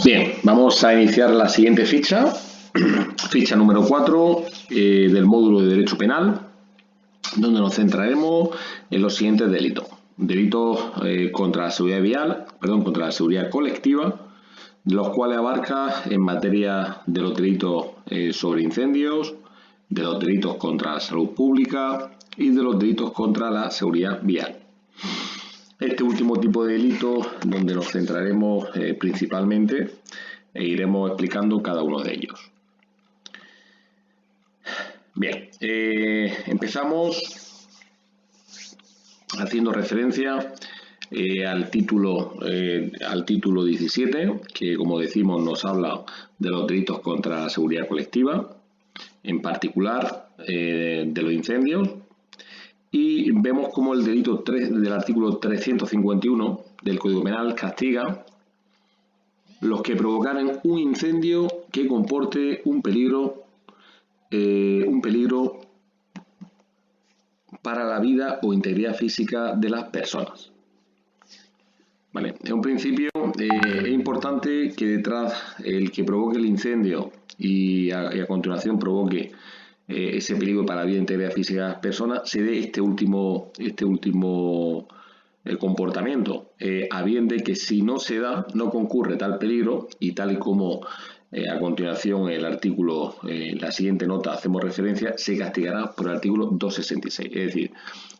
Bien, vamos a iniciar la siguiente ficha, ficha número 4 del módulo de Derecho Penal, donde nos centraremos en los siguientes delitos. Delitos contra la seguridad vial, contra la seguridad colectiva, de los cuales abarca en materia de los delitos sobre incendios, de los delitos contra la salud pública y de los delitos contra la seguridad vial. Este último tipo de delito donde nos centraremos principalmente e iremos explicando cada uno de ellos. Bien, empezamos haciendo referencia al título 17, que como decimos nos habla de los delitos contra la seguridad colectiva, en particular de los incendios. Y vemos cómo el delito del artículo 351 del Código Penal castiga los que provocaran un incendio que comporte un peligro para la vida o integridad física de las personas. Vale. En un principio es importante que detrás el que provoque el incendio y a continuación provoque ese peligro para la vida e integridad física de las personas, se dé este último comportamiento, a bien de que si no se da, no concurre tal peligro, y tal y como a continuación el artículo, la siguiente nota hacemos referencia, se castigará por el artículo 266. Es decir,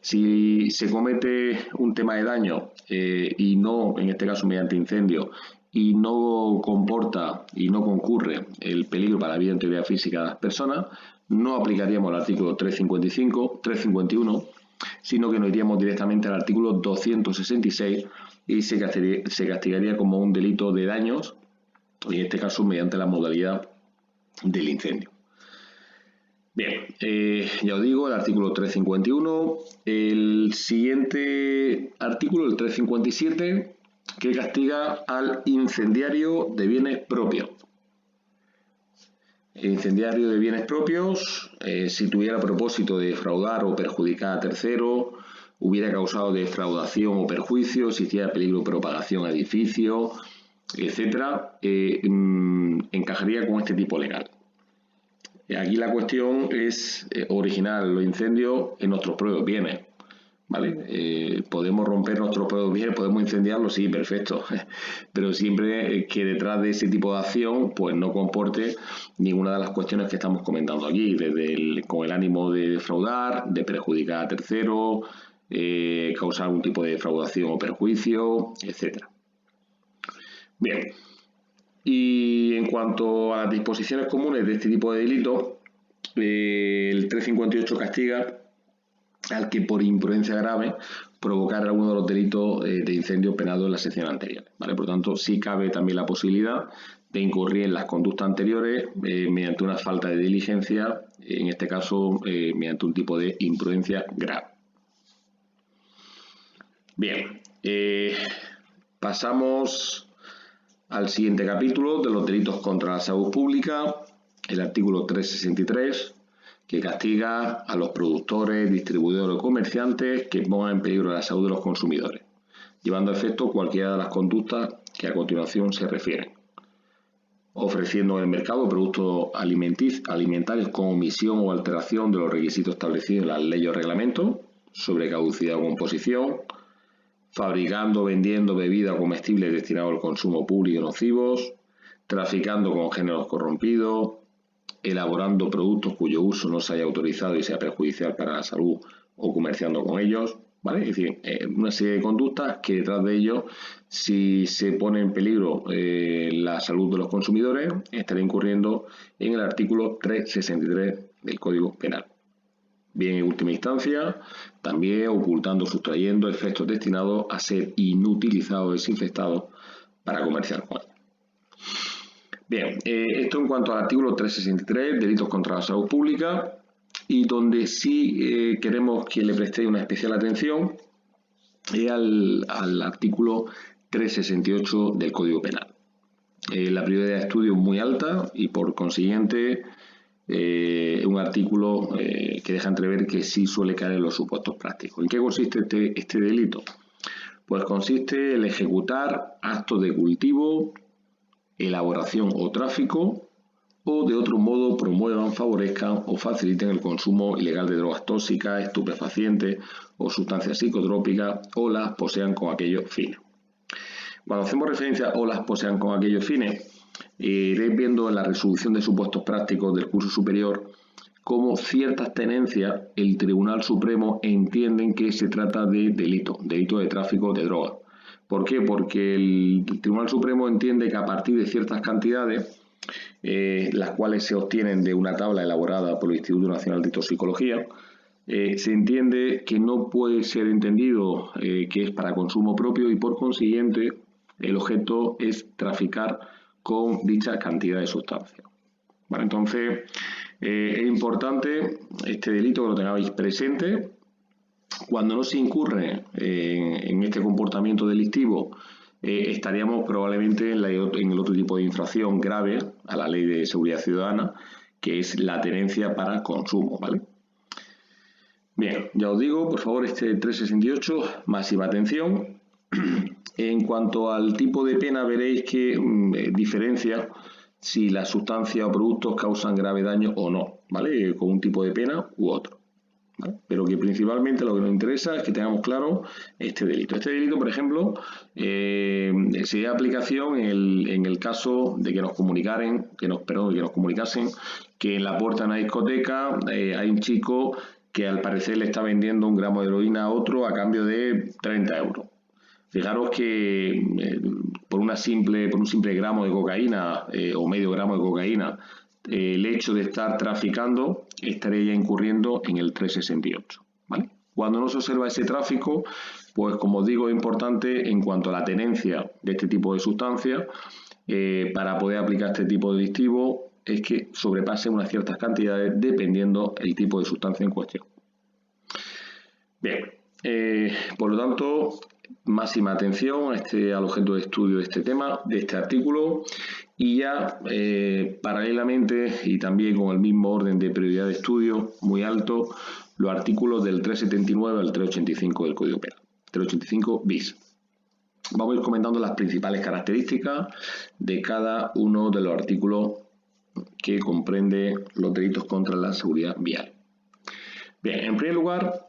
si se comete un tema de daño y no, en este caso mediante incendio, y no comporta y no concurre el peligro para la vida e integridad física de las personas, no aplicaríamos el artículo 351, sino que nos iríamos directamente al artículo 266 y se castigaría como un delito de daños, en este caso mediante la modalidad del incendio. Bien, ya os digo, el artículo 351, el siguiente artículo, el 357, que castiga al incendiario de bienes propios. El incendiario de bienes propios, si tuviera propósito de defraudar o perjudicar a terceros, hubiera causado defraudación o perjuicio, existiera peligro de propagación a edificio, etcétera, encajaría con este tipo legal. Aquí la cuestión es originar los incendios en nuestros propios bienes. ¿Vale? Podemos romper nuestros propios bienes, podemos incendiarlos, sí, perfecto, pero siempre que detrás de ese tipo de acción pues no comporte ninguna de las cuestiones que estamos comentando aquí, con el ánimo de defraudar, de perjudicar a terceros, causar algún tipo de defraudación o perjuicio, etcétera. Bien, y en cuanto a las disposiciones comunes de este tipo de delito, el 358 castiga al que por imprudencia grave provocar alguno de los delitos de incendio penados en la sección anterior. ¿Vale? Por lo tanto, sí cabe también la posibilidad de incurrir en las conductas anteriores mediante una falta de diligencia, en este caso mediante un tipo de imprudencia grave. Bien, pasamos al siguiente capítulo de los delitos contra la salud pública, el artículo 363, que castiga a los productores, distribuidores o comerciantes que pongan en peligro la salud de los consumidores, llevando a efecto cualquiera de las conductas que a continuación se refieren. Ofreciendo en el mercado productos alimentarios con omisión o alteración de los requisitos establecidos en las leyes o reglamentos, sobre caducidad o composición, fabricando o vendiendo bebidas comestibles destinadas al consumo público y nocivos, traficando con géneros corrompidos, elaborando productos cuyo uso no se haya autorizado y sea perjudicial para la salud o comerciando con ellos, ¿vale? Es decir, una serie de conductas que detrás de ello, si se pone en peligro la salud de los consumidores, estará incurriendo en el artículo 363 del Código Penal. Bien, en última instancia, también ocultando o sustrayendo efectos destinados a ser inutilizados o desinfectados para comerciar con ellos. Bien, esto en cuanto al artículo 363, delitos contra la salud pública, y donde sí queremos que le prestéis una especial atención es al artículo 368 del Código Penal. La prioridad de estudio es muy alta y por consiguiente es un artículo que deja entrever que sí suele caer en los supuestos prácticos. ¿En qué consiste este delito? Pues consiste en ejecutar actos de cultivo, elaboración o tráfico, o de otro modo promuevan, favorezcan o faciliten el consumo ilegal de drogas tóxicas, estupefacientes o sustancias psicotrópicas, o las posean con aquellos fines. Cuando hacemos referencia o las posean con aquellos fines, iréis viendo en la resolución de supuestos prácticos del curso superior cómo ciertas tenencias el Tribunal Supremo entienden que se trata de delito de tráfico de drogas. ¿Por qué? Porque el Tribunal Supremo entiende que a partir de ciertas cantidades, las cuales se obtienen de una tabla elaborada por el Instituto Nacional de Toxicología, se entiende que no puede ser entendido que es para consumo propio y por consiguiente el objeto es traficar con dicha cantidad de sustancias. Vale, entonces es importante este delito que lo tengáis presente. Cuando no se incurre en este comportamiento delictivo, estaríamos probablemente en el otro tipo de infracción grave a la Ley de Seguridad Ciudadana, que es la tenencia para consumo, ¿vale? Bien, ya os digo, por favor, este 368, máxima atención. En cuanto al tipo de pena, veréis que diferencia si las sustancias o productos causan grave daño o no, ¿vale? Con un tipo de pena u otro, ¿vale? Pero que principalmente lo que nos interesa es que tengamos claro este delito. Este delito, por ejemplo, sería aplicación en el caso de que nos comunicasen que en la puerta de una discoteca hay un chico que al parecer le está vendiendo 1 gramo de heroína a otro a cambio de 30 euros. Fijaros que por un simple gramo de cocaína o medio gramo de cocaína, el hecho de estar traficando estaría ya incurriendo en el 368, ¿vale? Cuando no se observa ese tráfico, pues como os digo, es importante en cuanto a la tenencia de este tipo de sustancias, para poder aplicar este tipo delictivo, es que sobrepase unas ciertas cantidades dependiendo el tipo de sustancia en cuestión. Bien, por lo tanto, máxima atención al objeto de estudio de este tema, de este artículo, y ya paralelamente y también con el mismo orden de prioridad de estudio muy alto, los artículos del 379 al 385 del Código Penal, 385 bis. Vamos a ir comentando las principales características de cada uno de los artículos que comprende los delitos contra la seguridad vial. Bien, en primer lugar,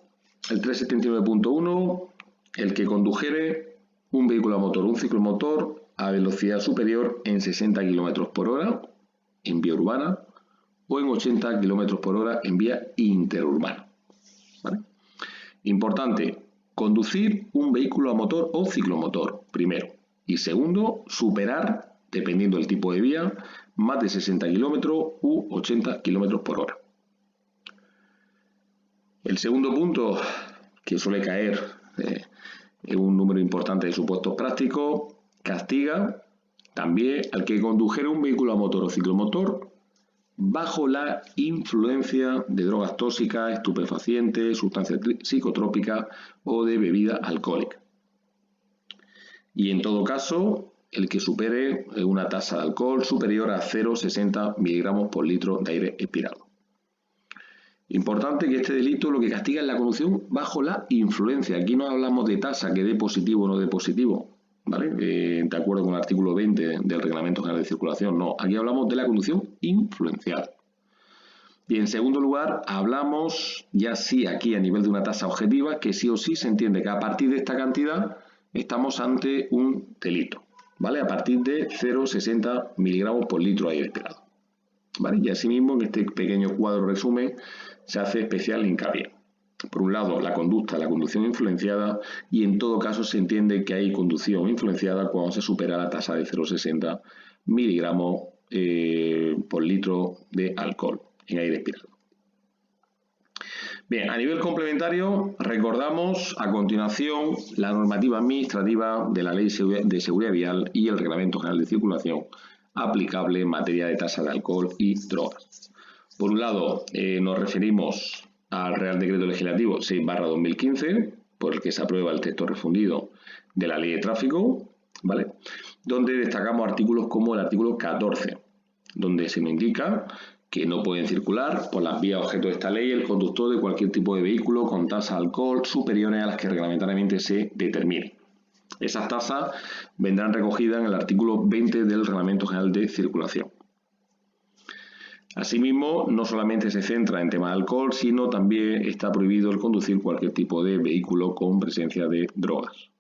el 379.1, el que condujere un vehículo a motor, un ciclomotor, a velocidad superior en 60 km por hora en vía urbana o en 80 km por hora en vía interurbana, ¿vale? Importante, conducir un vehículo a motor o ciclomotor, primero. Y segundo, superar, dependiendo del tipo de vía, más de 60 km u 80 km por hora. El segundo punto, que suele caer en un número importante de supuestos prácticos, castiga también al que condujera un vehículo a motor o ciclomotor bajo la influencia de drogas tóxicas, estupefacientes, sustancias psicotrópicas o de bebida alcohólica. Y en todo caso, el que supere una tasa de alcohol superior a 0,60 miligramos por litro de aire expirado. Importante que este delito lo que castiga es la conducción bajo la influencia. Aquí no hablamos de tasa que dé positivo o no dé positivo, ¿vale? De acuerdo con el artículo 20 del Reglamento General de Circulación. No, aquí hablamos de la conducción influenciada. Y en segundo lugar, hablamos ya sí aquí a nivel de una tasa objetiva, que sí o sí se entiende que a partir de esta cantidad estamos ante un delito, ¿vale? A partir de 0,60 miligramos por litro de aire expirado, ¿vale? Y asimismo, en este pequeño cuadro resumen, se hace especial hincapié. Por un lado, la conducción influenciada, y en todo caso se entiende que hay conducción influenciada cuando se supera la tasa de 0,60 miligramos por litro de alcohol en aire expirado. Bien, a nivel complementario, recordamos a continuación la normativa administrativa de la Ley de Seguridad Vial y el Reglamento General de Circulación aplicable en materia de tasa de alcohol y drogas. Por un lado, nos referimos al Real Decreto Legislativo 6/2015, por el que se aprueba el texto refundido de la Ley de Tráfico, ¿vale? Donde destacamos artículos como el artículo 14, donde se nos indica que no pueden circular por las vías objeto de esta ley el conductor de cualquier tipo de vehículo con tasa de alcohol superiores a las que reglamentariamente se determine. Esas tasas vendrán recogidas en el artículo 20 del Reglamento General de Circulación. Asimismo, no solamente se centra en temas de alcohol, sino también está prohibido el conducir cualquier tipo de vehículo con presencia de drogas.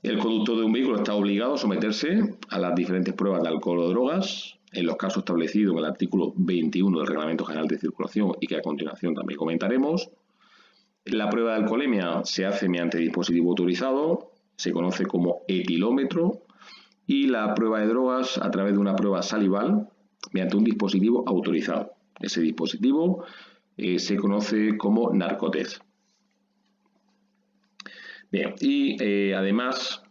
El conductor de un vehículo está obligado a someterse a las diferentes pruebas de alcohol o drogas, en los casos establecidos en el artículo 21 del Reglamento General de Circulación y que a continuación también comentaremos. La prueba de alcoholemia se hace mediante dispositivo autorizado, se conoce como etilómetro, y la prueba de drogas a través de una prueba salival mediante un dispositivo autorizado. Ese dispositivo se conoce como narcotest. Bien, y además,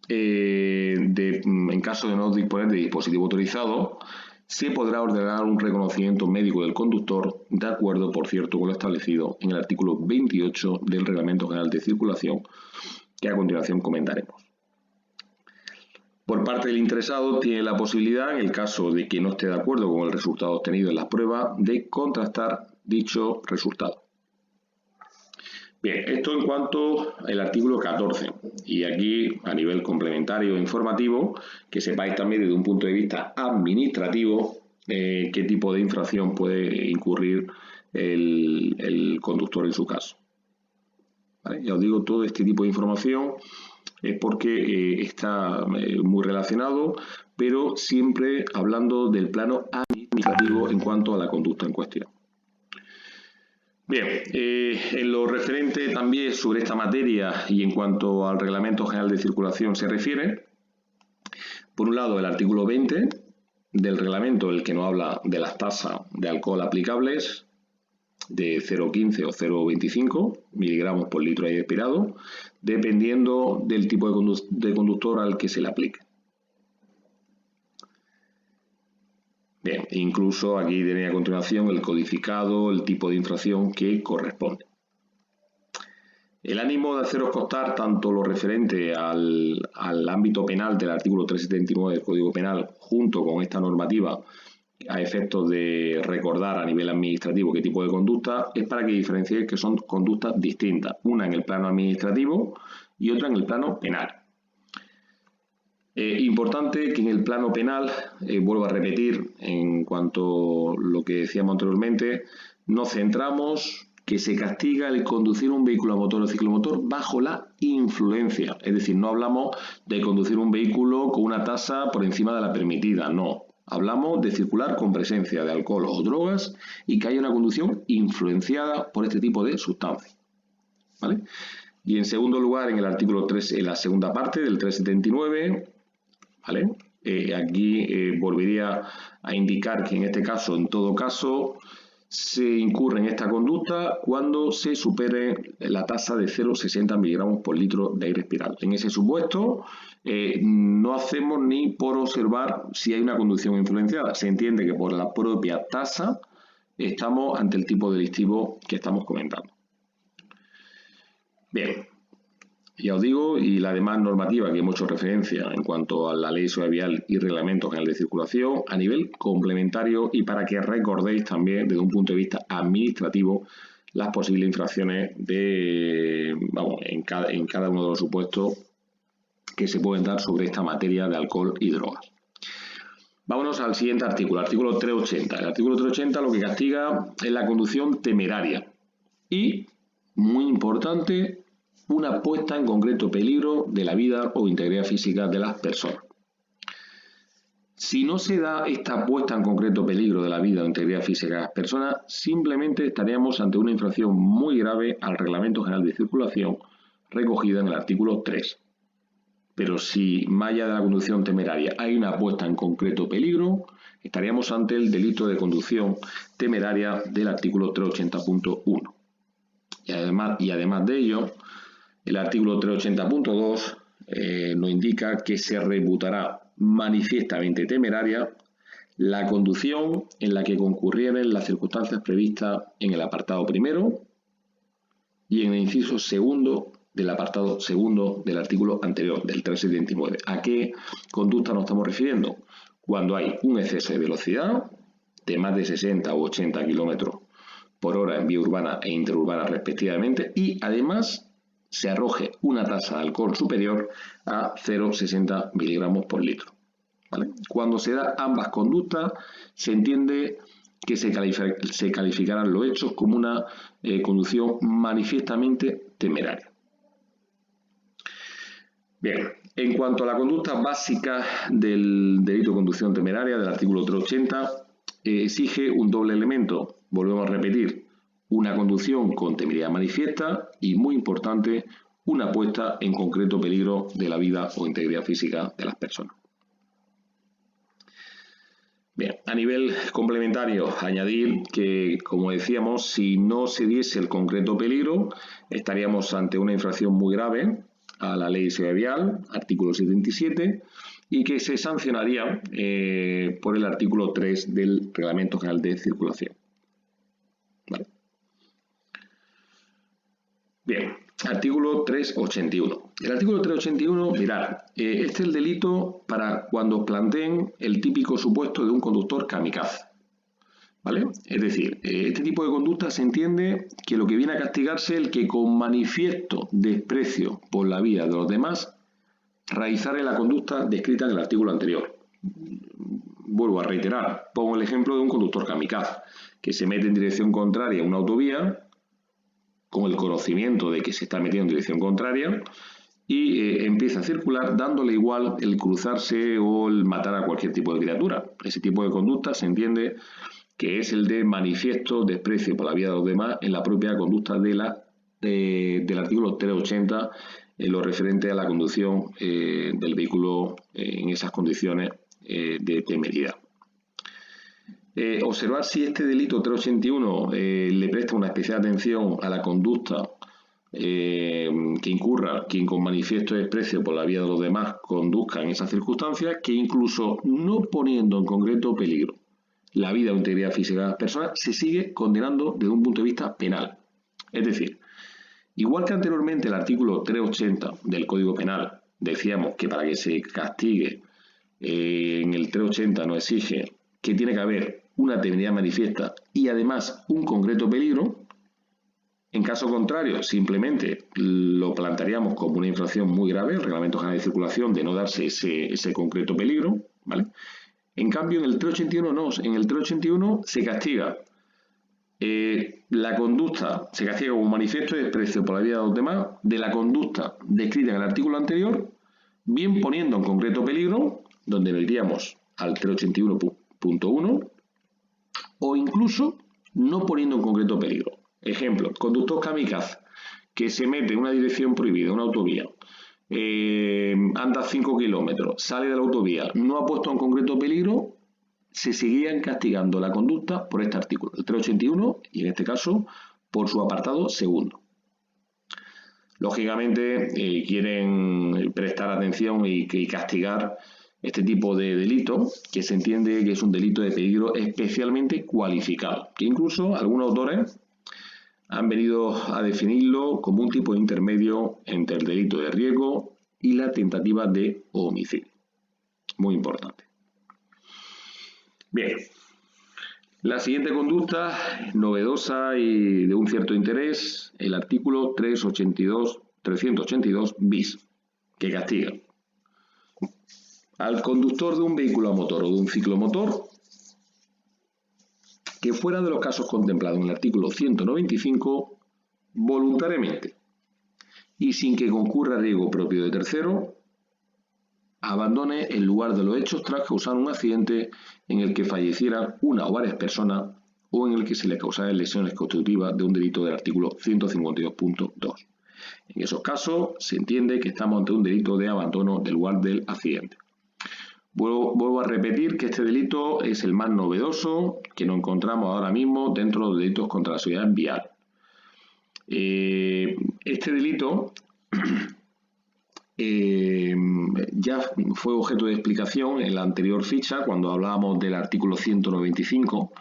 en caso de no disponer de dispositivo autorizado, se podrá ordenar un reconocimiento médico del conductor, de acuerdo, por cierto, con lo establecido en el artículo 28 del Reglamento General de Circulación, que a continuación comentaremos. Por parte del interesado, tiene la posibilidad, en el caso de que no esté de acuerdo con el resultado obtenido en las pruebas, de contrastar dicho resultado. Bien, esto en cuanto al artículo 14. Y aquí, a nivel complementario e informativo, que sepáis también desde un punto de vista administrativo qué tipo de infracción puede incurrir el conductor en su caso. ¿Vale? Ya os digo, todo este tipo de información es porque está muy relacionado, pero siempre hablando del plano administrativo en cuanto a la conducta en cuestión. Bien, en lo referente también sobre esta materia y en cuanto al Reglamento General de Circulación se refiere, por un lado el artículo 20 del reglamento, el que nos habla de las tasas de alcohol aplicables de 0,15 o 0,25 miligramos por litro de aire expirado, dependiendo del tipo de conductor al que se le aplique. Bien, incluso aquí tiene a continuación el codificado, el tipo de infracción que corresponde. El ánimo de haceros constar tanto lo referente al ámbito penal del artículo 379 del Código Penal, junto con esta normativa, a efectos de recordar a nivel administrativo qué tipo de conducta, es para que diferenciéis que son conductas distintas, una en el plano administrativo y otra en el plano penal. Importante que en el plano penal, vuelvo a repetir en cuanto a lo que decíamos anteriormente, nos centramos que se castiga el conducir un vehículo a motor o ciclomotor bajo la influencia. Es decir, no hablamos de conducir un vehículo con una tasa por encima de la permitida, no. Hablamos de circular con presencia de alcohol o drogas y que haya una conducción influenciada por este tipo de sustancias. ¿Vale? Y en segundo lugar, en el artículo 3, en la segunda parte del 379, ¿vale? Aquí volvería a indicar que en este caso, en todo caso, se incurre en esta conducta cuando se supere la tasa de 0,60 miligramos por litro de aire expirado. En ese supuesto, no hacemos ni por observar si hay una conducción influenciada. Se entiende que por la propia tasa estamos ante el tipo delictivo que estamos comentando. Bien. Ya os digo, y la demás normativa que hemos hecho referencia en cuanto a la Ley sobre vial y Reglamento General de Circulación a nivel complementario y para que recordéis también desde un punto de vista administrativo las posibles infracciones en cada uno de los supuestos que se pueden dar sobre esta materia de alcohol y drogas. Vámonos al siguiente artículo, artículo 380. El artículo 380 lo que castiga es la conducción temeraria y, muy importante, una puesta en concreto peligro de la vida o integridad física de las personas. Si no se da esta puesta en concreto peligro de la vida o integridad física de las personas, simplemente estaríamos ante una infracción muy grave al Reglamento General de Circulación recogida en el artículo 3. Pero si más allá de la conducción temeraria hay una puesta en concreto peligro, estaríamos ante el delito de conducción temeraria del artículo 380.1. Y además de ello, el artículo 380.2 nos indica que se reputará manifiestamente temeraria la conducción en la que concurrieren las circunstancias previstas en el apartado primero y en el inciso segundo del apartado segundo del artículo anterior, del 379. ¿A qué conducta nos estamos refiriendo? Cuando hay un exceso de velocidad de más de 60 u 80 km por hora en vía urbana e interurbana respectivamente y además se arroje una tasa de alcohol superior a 0,60 miligramos por litro. ¿Vale? Cuando se dan ambas conductas, se entiende que se calificarán los hechos como una conducción manifiestamente temeraria. Bien, en cuanto a la conducta básica del delito de conducción temeraria del artículo 380, exige un doble elemento. Volvemos a repetir, una conducción con temeridad manifiesta y, muy importante, una puesta en concreto peligro de la vida o integridad física de las personas. Bien, a nivel complementario, añadir que, como decíamos, si no se diese el concreto peligro, estaríamos ante una infracción muy grave a la Ley de Seguridad Vial, artículo 77, y que se sancionaría por el artículo 3 del Reglamento General de Circulación. ¿Vale? Bien, artículo 381. El artículo 381, mirad, este es el delito para cuando planteen el típico supuesto de un conductor kamikaze. ¿Vale? Es decir, este tipo de conducta se entiende que lo que viene a castigarse es el que con manifiesto desprecio por la vida de los demás realizare la conducta descrita en el artículo anterior. Vuelvo a reiterar, pongo el ejemplo de un conductor kamikaze que se mete en dirección contraria a una autovía con el conocimiento de que se está metiendo en dirección contraria y empieza a circular dándole igual el cruzarse o el matar a cualquier tipo de criatura. Ese tipo de conducta se entiende que es el de manifiesto desprecio por la vida de los demás en la propia conducta del artículo 380 en lo referente a la conducción del vehículo en esas condiciones de temeridad. Observar si este delito 381 le presta una especial atención a la conducta que incurra quien con manifiesto desprecio por la vida de los demás conduzca en esas circunstancias, que incluso no poniendo en concreto peligro la vida o integridad física de las personas, se sigue condenando desde un punto de vista penal. Es decir, igual que anteriormente el artículo 380 del Código Penal decíamos que para que se castigue en el 380 nos exige que tiene que haber una temeridad manifiesta y además un concreto peligro. En caso contrario, simplemente lo plantearíamos como una infracción muy grave, el Reglamento General de Circulación, de no darse ese concreto peligro, ¿vale? En cambio, en el 381 no, en el 381 se castiga la conducta, se castiga como manifiesto de desprecio por la vida de los demás de la conducta descrita en el artículo anterior, bien poniendo en concreto peligro, donde nos iríamos al 381.1, o incluso no poniendo en concreto peligro. Ejemplo, conductor kamikaze que se mete en una dirección prohibida, una autovía, anda 5 kilómetros, sale de la autovía, no ha puesto en concreto peligro, se seguirían castigando la conducta por este artículo, el 381, y en este caso por su apartado segundo. Lógicamente quieren prestar atención y castigar este tipo de delito, que se entiende que es un delito de peligro especialmente cualificado, que incluso algunos autores han venido a definirlo como un tipo de intermedio entre el delito de riesgo y la tentativa de homicidio. Muy importante. Bien, la siguiente conducta, novedosa y de un cierto interés, el artículo 382 bis, que castiga al conductor de un vehículo a motor o de un ciclomotor que fuera de los casos contemplados en el artículo 195, voluntariamente y sin que concurra riesgo propio de tercero, abandone el lugar de los hechos tras causar un accidente en el que fallecieran una o varias personas o en el que se le causaran lesiones constitutivas de un delito del artículo 152.2. En esos casos se entiende que estamos ante un delito de abandono del lugar del accidente. Vuelvo a repetir que este delito es el más novedoso que nos encontramos ahora mismo dentro de los delitos contra la seguridad vial. Este delito ya fue objeto de explicación en la anterior ficha cuando hablábamos del artículo 195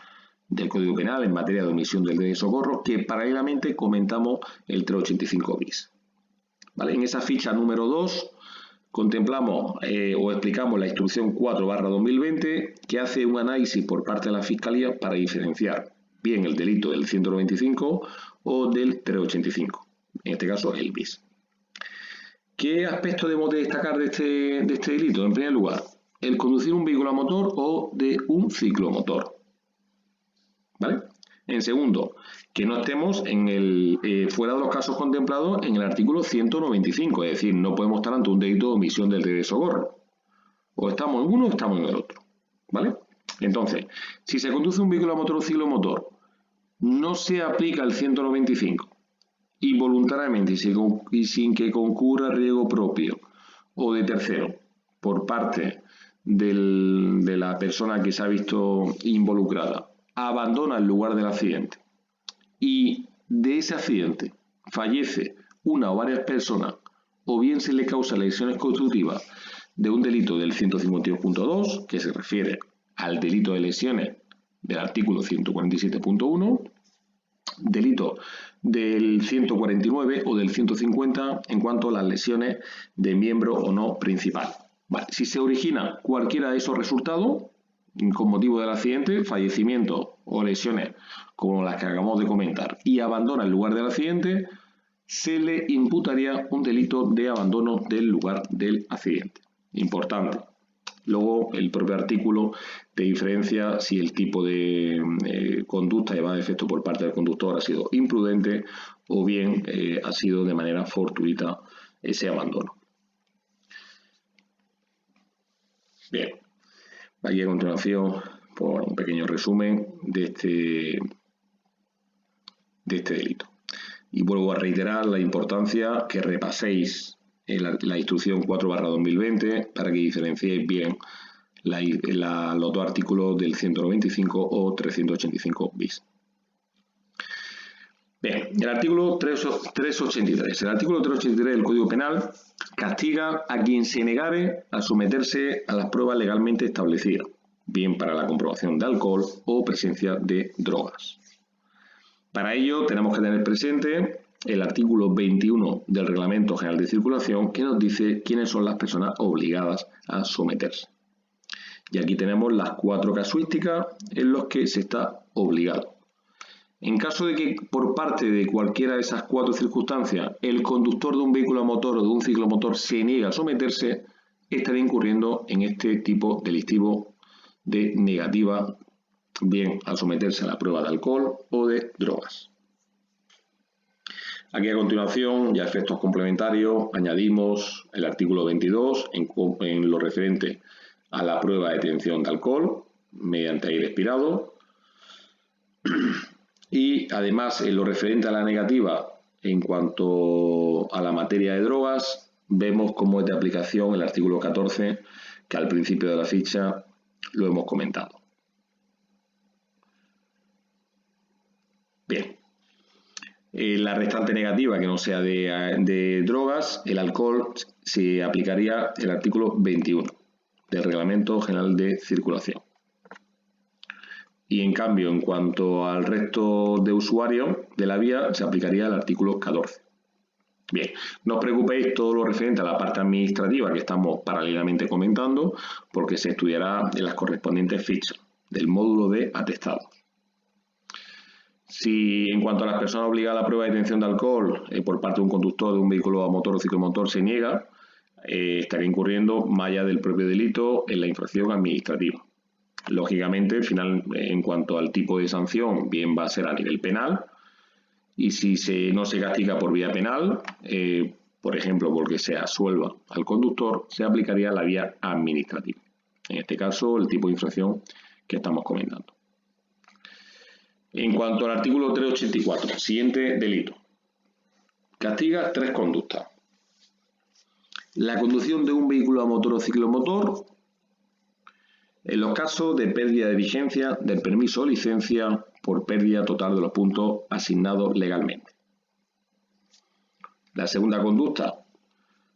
del Código Penal en materia de omisión del deber de socorro, que paralelamente comentamos el 385 bis. ¿Vale? En esa ficha número 2 contemplamos o explicamos la instrucción 4/2020 que hace un análisis por parte de la Fiscalía para diferenciar bien el delito del 195 o del 385, en este caso el bis. ¿Qué aspecto debemos de destacar de este delito? En primer lugar, el conducir un vehículo a motor o de un ciclomotor. ¿Vale? En segundo, que no estemos fuera de los casos contemplados en el artículo 195, es decir, no podemos estar ante un delito de omisión del deber de socorro. O estamos en uno o estamos en el otro. ¿Vale? Entonces, si se conduce un vehículo a motor o ciclomotor, no se aplica el 195 y voluntariamente y sin que concurra riesgo propio o de tercero por parte de la persona que se ha visto involucrada, abandona el lugar del accidente y de ese accidente fallece una o varias personas o bien se le causa lesiones constitutivas de un delito del 152.2, que se refiere al delito de lesiones del artículo 147.1, delito del 149 o del 150 en cuanto a las lesiones de miembro o no principal. Vale. Si se origina cualquiera de esos resultados con motivo del accidente, fallecimiento o lesiones como las que acabamos de comentar, y abandona el lugar del accidente, se le imputaría un delito de abandono del lugar del accidente. Importante. Luego, el propio artículo te diferencia si el tipo de conducta llevada a efecto por parte del conductor ha sido imprudente o bien ha sido de manera fortuita ese abandono. Bien, aquí a continuación, por un pequeño resumen de este delito. Y vuelvo a reiterar la importancia que repaséis la instrucción 4/2020 para que diferenciéis bien los dos artículos del 195 o 385 bis. Bien, el artículo 383. El artículo 383 del Código Penal castiga a quien se negare a someterse a las pruebas legalmente establecidas, bien para la comprobación de alcohol o presencia de drogas. Para ello tenemos que tener presente el artículo 21 del Reglamento General de Circulación, que nos dice quiénes son las personas obligadas a someterse. Y aquí tenemos las 4 casuísticas en las que se está obligado. En caso de que por parte de cualquiera de esas 4 circunstancias el conductor de un vehículo a motor o de un ciclomotor se niegue a someterse, estaría incurriendo en este tipo delictivo de negativa, bien al someterse a la prueba de alcohol o de drogas. Aquí a continuación, ya efectos complementarios, añadimos el artículo 22 en lo referente a la prueba de detención de alcohol mediante aire expirado. Y además, en lo referente a la negativa en cuanto a la materia de drogas, vemos cómo es de aplicación el artículo 14, que al principio de la ficha lo hemos comentado. Bien. La restante negativa que no sea de drogas, el alcohol, se aplicaría el artículo 21 del Reglamento General de Circulación. Y en cambio, en cuanto al resto de usuarios de la vía, se aplicaría el artículo 14. Bien, no os preocupéis todo lo referente a la parte administrativa que estamos paralelamente comentando, porque se estudiará en las correspondientes fichas del módulo de atestado. Si en cuanto a las personas obligadas a la prueba de detención de alcohol por parte de un conductor de un vehículo a motor o ciclomotor se niega, estaría incurriendo más allá del propio delito en la infracción administrativa. Lógicamente, en cuanto al tipo de sanción, bien va a ser a nivel penal, y si no se castiga por vía penal, por ejemplo, porque se absuelva al conductor, se aplicaría la vía administrativa. En este caso, el tipo de infracción que estamos comentando. En cuanto al artículo 384, siguiente delito. Castiga 3 conductas. La conducción de un vehículo a motor o ciclomotor en los casos de pérdida de vigencia del permiso o licencia por pérdida total de los puntos asignados legalmente. La segunda conducta,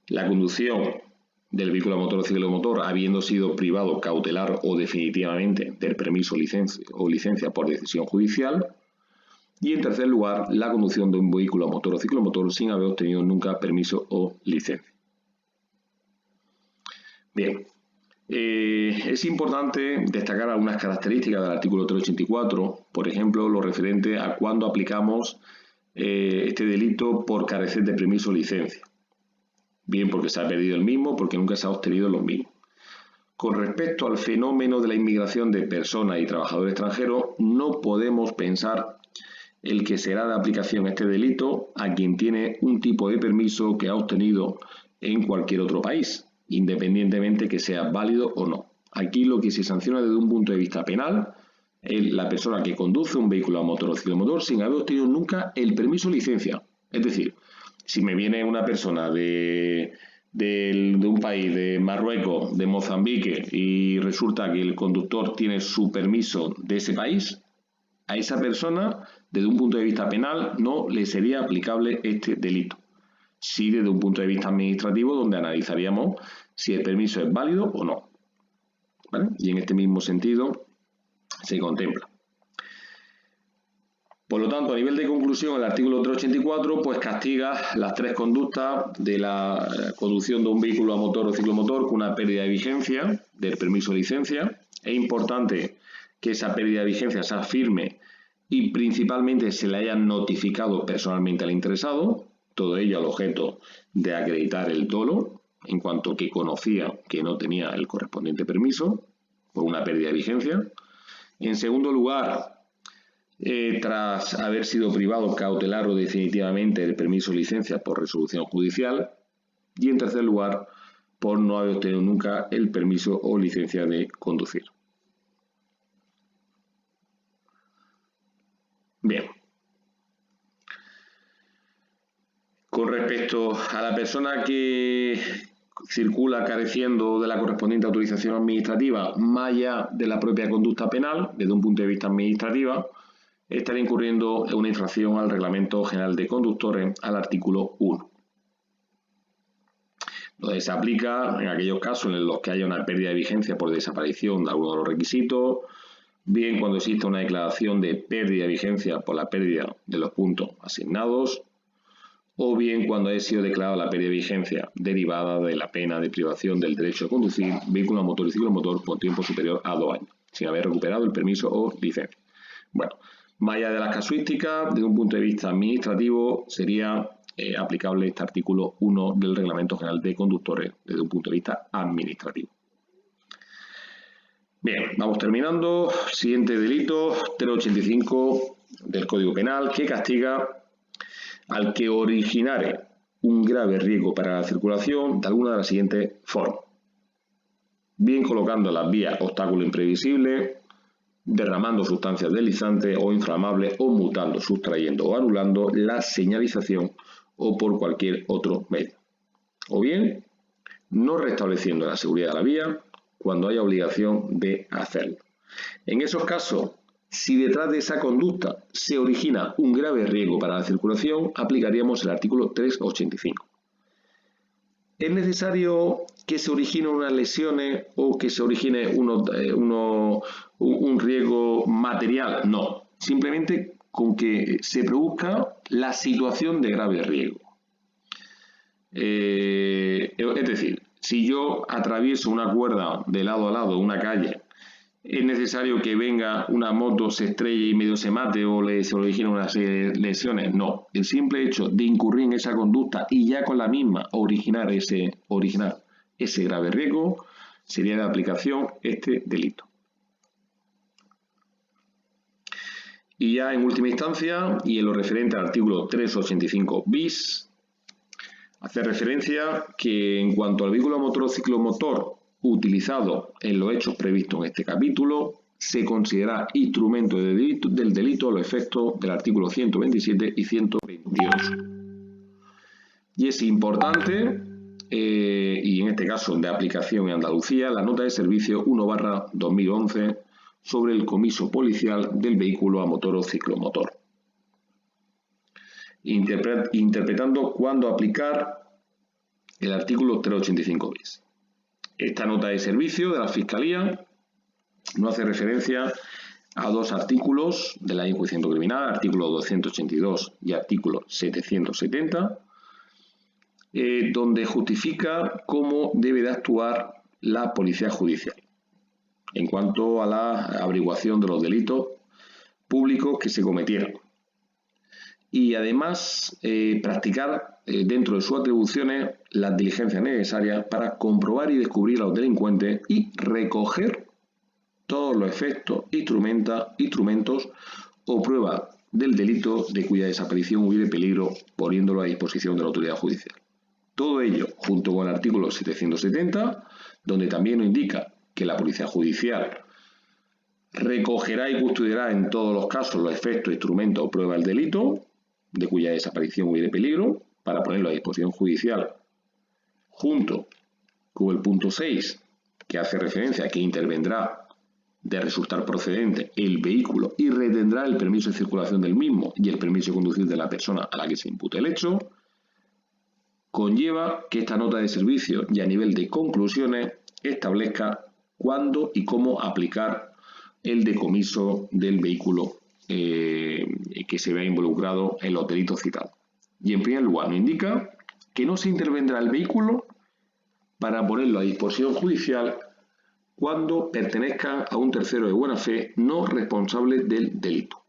la conducción del vehículo a motor o ciclomotor habiendo sido privado cautelar o definitivamente del permiso o licencia por decisión judicial. Y en tercer lugar, la conducción de un vehículo a motor o ciclomotor sin haber obtenido nunca permiso o licencia. Bien, es importante destacar algunas características del artículo 384, por ejemplo, lo referente a cuándo aplicamos este delito por carecer de permiso o licencia. bien porque se ha perdido el mismo, porque nunca se ha obtenido lo mismo. Con respecto al fenómeno de la inmigración de personas y trabajadores extranjeros, no podemos pensar el que será de aplicación este delito a quien tiene un tipo de permiso que ha obtenido en cualquier otro país, independientemente que sea válido o no. Aquí lo que se sanciona desde un punto de vista penal es la persona que conduce un vehículo a motor o ciclomotor sin haber obtenido nunca el permiso o licencia. Es decir, si me viene una persona de un país, de Marruecos, de Mozambique, y resulta que el conductor tiene su permiso de ese país, a esa persona, desde un punto de vista penal, no le sería aplicable este delito. Sí, desde un punto de vista administrativo, donde analizaríamos si el permiso es válido o no. ¿Vale? Y en este mismo sentido se contempla. Por lo tanto, a nivel de conclusión, el artículo 384 pues castiga las tres conductas de la conducción de un vehículo a motor o ciclomotor con una pérdida de vigencia del permiso de licencia. Es importante que esa pérdida de vigencia sea firme y principalmente se le haya notificado personalmente al interesado, todo ello al objeto de acreditar el dolo, en cuanto que conocía que no tenía el correspondiente permiso por una pérdida de vigencia. En segundo lugar, tras haber sido privado cautelar o definitivamente del permiso o licencia por resolución judicial. Y en tercer lugar, por no haber obtenido nunca el permiso o licencia de conducir. Bien. Con respecto a la persona que circula careciendo de la correspondiente autorización administrativa, más allá de la propia conducta penal, desde un punto de vista administrativo, estará incurriendo en una infracción al Reglamento General de Conductores, al artículo 1. Donde se aplica en aquellos casos en los que haya una pérdida de vigencia por desaparición de alguno de los requisitos, bien cuando exista una declaración de pérdida de vigencia por la pérdida de los puntos asignados, o bien cuando haya sido declarada la pérdida de vigencia derivada de la pena de privación del derecho a conducir vehículo a motor y ciclomotor por tiempo superior a 2 años, sin haber recuperado el permiso o licencia. Bueno, más allá de las casuísticas, desde un punto de vista administrativo, sería aplicable este artículo 1 del Reglamento General de Conductores desde un punto de vista administrativo. Bien, vamos terminando. Siguiente delito, 385 del Código Penal, que castiga al que originare un grave riesgo para la circulación de alguna de las siguientes formas. Bien colocando en las vías obstáculos imprevisibles, derramando sustancias deslizantes o inflamables o mutando, sustrayendo o anulando la señalización o por cualquier otro medio. O bien, no restableciendo la seguridad de la vía cuando haya obligación de hacerlo. En esos casos, si detrás de esa conducta se origina un grave riesgo para la circulación, aplicaríamos el artículo 385. ¿Es necesario que se originen unas lesiones o que se origine un riesgo material? No, simplemente con que se produzca la situación de grave riesgo. Es decir, si yo atravieso una cuerda de lado a lado de una calle, ¿es necesario que venga una moto, se estrelle y medio se mate o se originen unas lesiones? No. El simple hecho de incurrir en esa conducta y ya con la misma originar ese grave riesgo sería de aplicación este delito. Y ya en última instancia, y en lo referente al artículo 385 bis, hace referencia que en cuanto al vehículo a motor o ciclomotor utilizado en los hechos previstos en este capítulo, se considera instrumento del delito a los efectos del artículo 127 y 128. Y es importante, y en este caso de aplicación en Andalucía, la nota de servicio 1/2011 sobre el comiso policial del vehículo a motor o ciclomotor, interpretando cuándo aplicar el artículo 385 bis. Esta nota de servicio de la Fiscalía no hace referencia a dos artículos de la Ley de Enjuiciamiento Criminal, artículo 282 y artículo 770, donde justifica cómo debe de actuar la Policía Judicial en cuanto a la averiguación de los delitos públicos que se cometieron. y además practicar dentro de sus atribuciones las diligencias necesarias para comprobar y descubrir a los delincuentes y recoger todos los efectos, instrumentos o pruebas del delito de cuya desaparición hubiere peligro, poniéndolo a disposición de la autoridad judicial. Todo ello junto con el artículo 770, donde también nos indica que la Policía Judicial recogerá y custodiará en todos los casos los efectos, instrumentos o pruebas del delito de cuya desaparición hubiere peligro, para ponerlo a disposición judicial, junto con el punto 6, que hace referencia a que intervendrá de resultar procedente el vehículo y retendrá el permiso de circulación del mismo y el permiso de conducir de la persona a la que se impute el hecho, conlleva que esta nota de servicio y a nivel de conclusiones establezca cuándo y cómo aplicar el decomiso del vehículo que se vea involucrado en los delitos citados. Y en primer lugar nos indica que no se intervendrá el vehículo para ponerlo a disposición judicial cuando pertenezca a un tercero de buena fe no responsable del delito.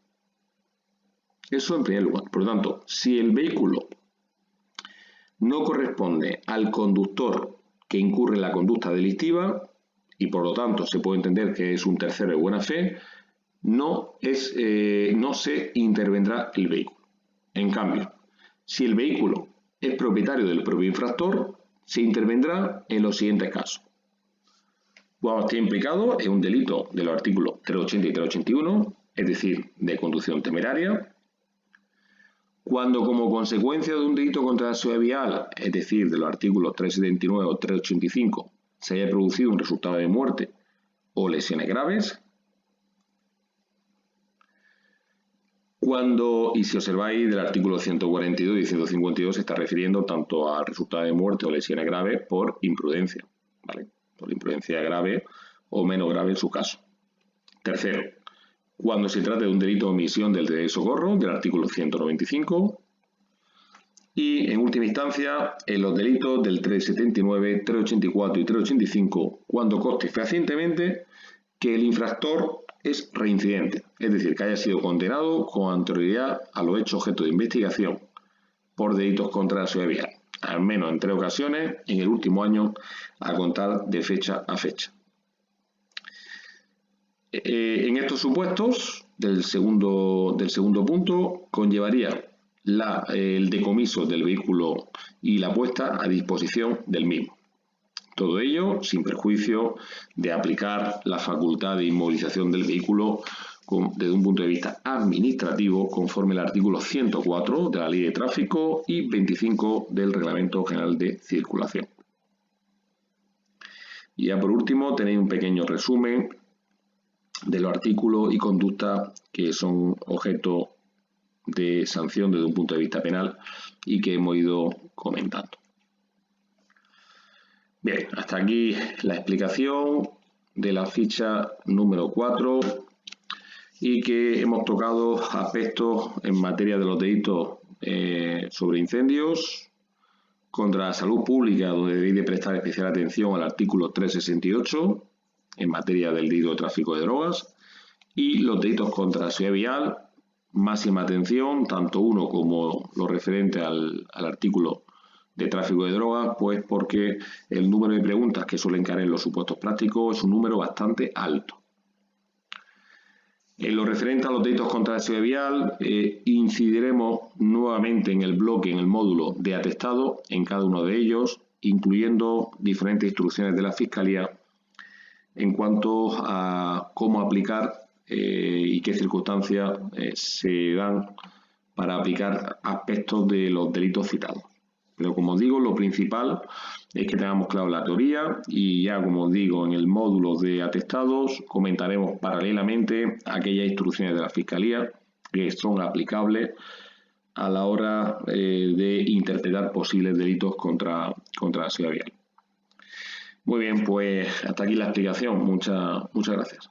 Eso en primer lugar. Por lo tanto, si el vehículo no corresponde al conductor que incurre en la conducta delictiva y por lo tanto se puede entender que es un tercero de buena fe, no se intervendrá el vehículo. En cambio, si el vehículo es propietario del propio infractor, se intervendrá en los siguientes casos. Cuando esté implicado en un delito de los artículos 380 y 381, es decir, de conducción temeraria. Cuando como consecuencia de un delito contra la seguridad vial, es decir, de los artículos 379 o 385, se haya producido un resultado de muerte o lesiones graves. Y si observáis del artículo 142 y 152 se está refiriendo tanto al resultado de muerte o lesiones graves por imprudencia, ¿vale? Por imprudencia grave o menos grave en su caso. Tercero, cuando se trate de un delito de omisión del deber de socorro, del artículo 195. Y, en última instancia, en los delitos del 379, 384 y 385, cuando conste fehacientemente que el infractor es reincidente, es decir, que haya sido condenado con anterioridad a los hechos objeto de investigación por delitos contra la seguridad vial, al menos en 3 ocasiones en el último año a contar de fecha a fecha. En estos supuestos del segundo punto conllevaría el decomiso del vehículo y la puesta a disposición del mismo. Todo ello sin perjuicio de aplicar la facultad de inmovilización del vehículo desde un punto de vista administrativo conforme al artículo 104 de la Ley de Tráfico y 25 del Reglamento General de Circulación. Y ya por último tenéis un pequeño resumen de los artículos y conductas que son objeto de sanción desde un punto de vista penal y que hemos ido comentando. Bien, hasta aquí la explicación de la ficha número 4 y que hemos tocado aspectos en materia de los delitos sobre incendios, contra la salud pública, donde debéis de prestar especial atención al artículo 368 en materia del delito de tráfico de drogas, y los delitos contra la seguridad vial, máxima atención, tanto uno como lo referente al artículo de tráfico de drogas, pues porque el número de preguntas que suelen caer en los supuestos prácticos es un número bastante alto. En lo referente a los delitos contra la seguridad vial, incidiremos nuevamente en el bloque, en el módulo de atestado, en cada uno de ellos, incluyendo diferentes instrucciones de la Fiscalía en cuanto a cómo aplicar y qué circunstancias se dan para aplicar aspectos de los delitos citados. Pero como os digo, lo principal es que tengamos claro la teoría y ya, como os digo, en el módulo de atestados comentaremos paralelamente aquellas instrucciones de la Fiscalía que son aplicables a la hora de interpretar posibles delitos contra la seguridad vial. Muy bien, pues hasta aquí la explicación. Muchas gracias.